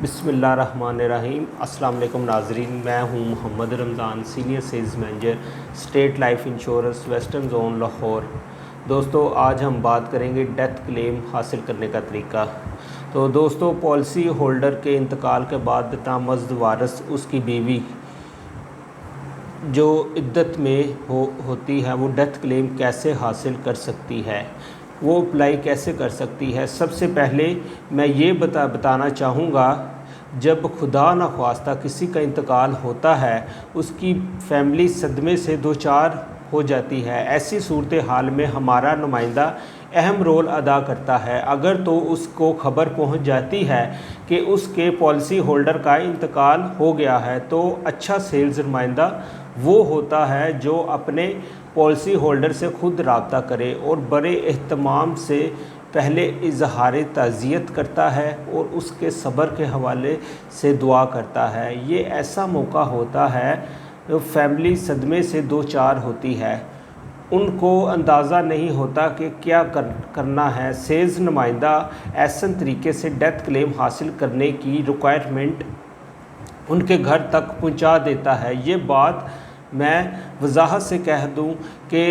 बिस्मिल्लाहिर्रहमानिर्रहीम। अस्सलाम वालेकुम नाज़रीन, मैं हूं Mohammad Ramzan, senior sales manager State Life Insurance western zone Lahore. दोस्तों, आज हम बात करेंगे डेथ क्लेम हासिल करने का तरीका। तो दोस्तों, पॉलिसी होल्डर के इंतकाल के बाद नामज़द वारिस उसकी बीवी जो इद्दत में होती है वो डेथ क्लेम कैसे हासिल कर सकती है, वो अप्लाई कैसे कर सकती है। सबसे पहले मैं ये बताना चाहूँगा, जब खुदा न ख्वास्ता किसी का इंतकाल होता है, उसकी फैमिली सदमे से दो चार हो जाती है। ऐसी सूरत हाल में हमारा नुमाइंदा अहम रोल अदा करता है। अगर तो उसको खबर पहुंच जाती है कि उसके पॉलिसी होल्डर का इंतकाल हो गया है, तो अच्छा सेल्स नुमाइंदा वो होता है जो अपने पॉलिसी होल्डर से ख़ुद रब्ता करे और बड़े एहतमाम से पहले इजहार ताज़ियत करता है और उसके सब्र के हवाले से दुआ करता है। ये ऐसा मौका होता है जो फैमिली सदमे से दो चार होती है, उनको अंदाज़ा नहीं होता कि क्या करना है। सेल्स नुमाइंदा ऐसे तरीके से डेथ क्लेम हासिल करने की रिक्वायरमेंट उनके घर तक पहुंचा देता है। ये बात मैं वजाहत से कह दूं कि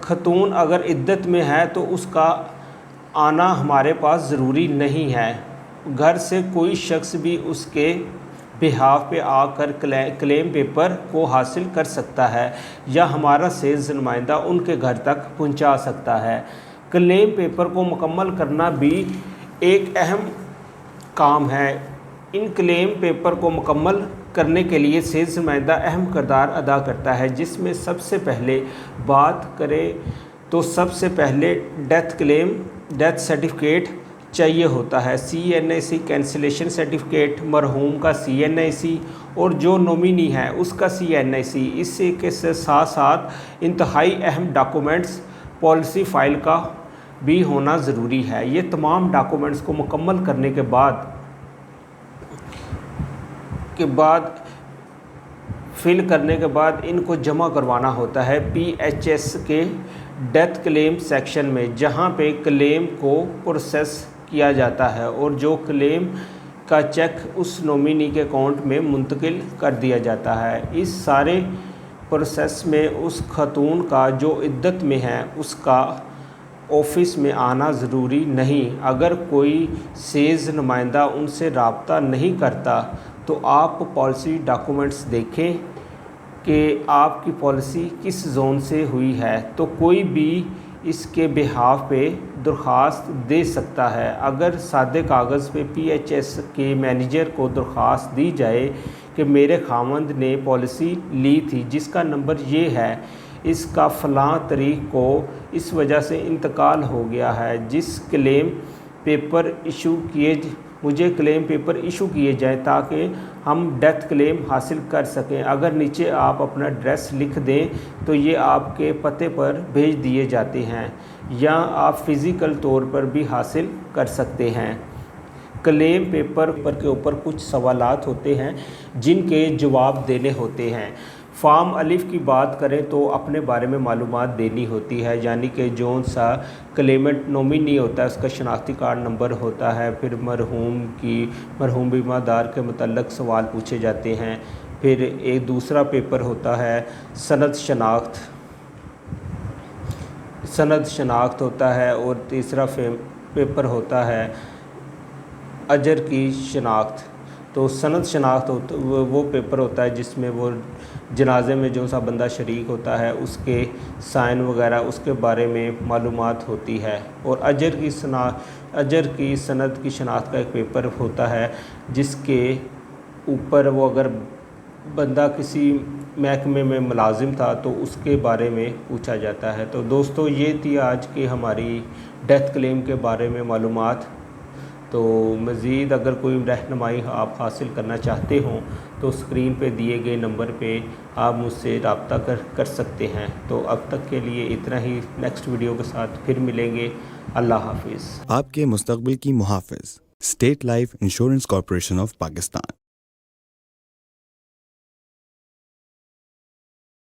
खतून अगर इद्दत में है तो उसका आना हमारे पास ज़रूरी नहीं है। घर से कोई शख्स भी उसके बिहाफ पे आकर क्लेम पेपर को हासिल कर सकता है या हमारा सेल्स नुमाइंदा उनके घर तक पहुंचा सकता है। क्लेम पेपर को मुकम्मल करना भी एक अहम काम है। इन क्लेम पेपर को मुकम्मल करने के लिए सेल्स नुमाइंदा अहम किरदार अदा करता है, जिसमें सबसे पहले बात करें तो सबसे पहले डेथ सर्टिफिकेट चाहिए होता है। CNIC कैंसिलेशन सर्टिफिकेट, मरहूम का CNIC और जो नॉमिनी है उसका CNIC। इससे के साथ साथ इंतहाई अहम डॉक्यूमेंट्स पॉलिसी फ़ाइल का भी होना ज़रूरी है। ये तमाम डॉक्यूमेंट्स को मुकम्मल करने के बाद फिल करने के बाद इनको जमा करवाना होता है PHS के डेथ क्लेम सेक्शन में, जहां पे क्लेम को प्रोसेस किया जाता है और जो क्लेम का चेक उस नॉमिनी के अकाउंट में मुंतकिल कर दिया जाता है। इस सारे प्रोसेस में उस खतून का जो इद्दत में है उसका ऑफिस में आना ज़रूरी नहीं। अगर कोई सेल्स नुमाइंदा उनसे रब्ता नहीं करता तो आप पॉलिसी डॉक्यूमेंट्स देखें कि आपकी पॉलिसी किस जोन से हुई है, तो कोई भी इसके बिहाफ पे दरख्वास्त दे सकता है। अगर सादे कागज़ पे PHS के मैनेजर को दरख्वास्त दी जाए कि मेरे खामंद ने पॉलिसी ली थी जिसका नंबर ये है, इसका फ़लाँ तारीख को इस वजह से इंतकाल हो गया है, मुझे क्लेम पेपर इशू किए जाए ताकि हम डेथ क्लेम हासिल कर सकें। अगर नीचे आप अपना एड्रेस लिख दें तो ये आपके पते पर भेज दिए जाते हैं या आप फ़िज़िकल तौर पर भी हासिल कर सकते हैं। क्लेम पेपर के ऊपर कुछ सवालात होते हैं जिनके जवाब देने होते हैं। फॉर्म अलिफ की बात करें तो अपने बारे में मालूमात देनी होती है, यानी कि जौन सा क्लेमेंट नॉमिनी होता है उसका शनाख्ती कार्ड नंबर होता है। फिर मरहूम बीमादार के मुतल्लक सवाल पूछे जाते हैं। फिर एक दूसरा पेपर होता है सनद शनाख्त होता है और तीसरा पेपर होता है अजर की शनाख्त। तो सनद शनाख्त वो पेपर होता है जिसमें वो जनाजे में जो सा बंदा शरीक होता है उसके साइन वगैरह उसके बारे में मालूमात होती है। और अजर की सनद की शनाख्त का एक पेपर होता है जिसके ऊपर वो अगर बंदा किसी महकमे में मुलाजिम था तो उसके बारे में पूछा जाता है। तो दोस्तों, ये थी आज की हमारी डेथ क्लेम के बारे में मालूमात। तो मज़ीद अगर कोई रहनुमाई आप हासिल करना चाहते हों तो स्क्रीन पे दिए गए नंबर पे आप मुझसे रब्ता कर सकते हैं। तो अब तक के लिए इतना ही, नेक्स्ट वीडियो के साथ फिर मिलेंगे। अल्लाह हाफिज़। आपके मुस्तकबिल की मुहाफ़िज़ State Life Insurance Corporation of Pakistan.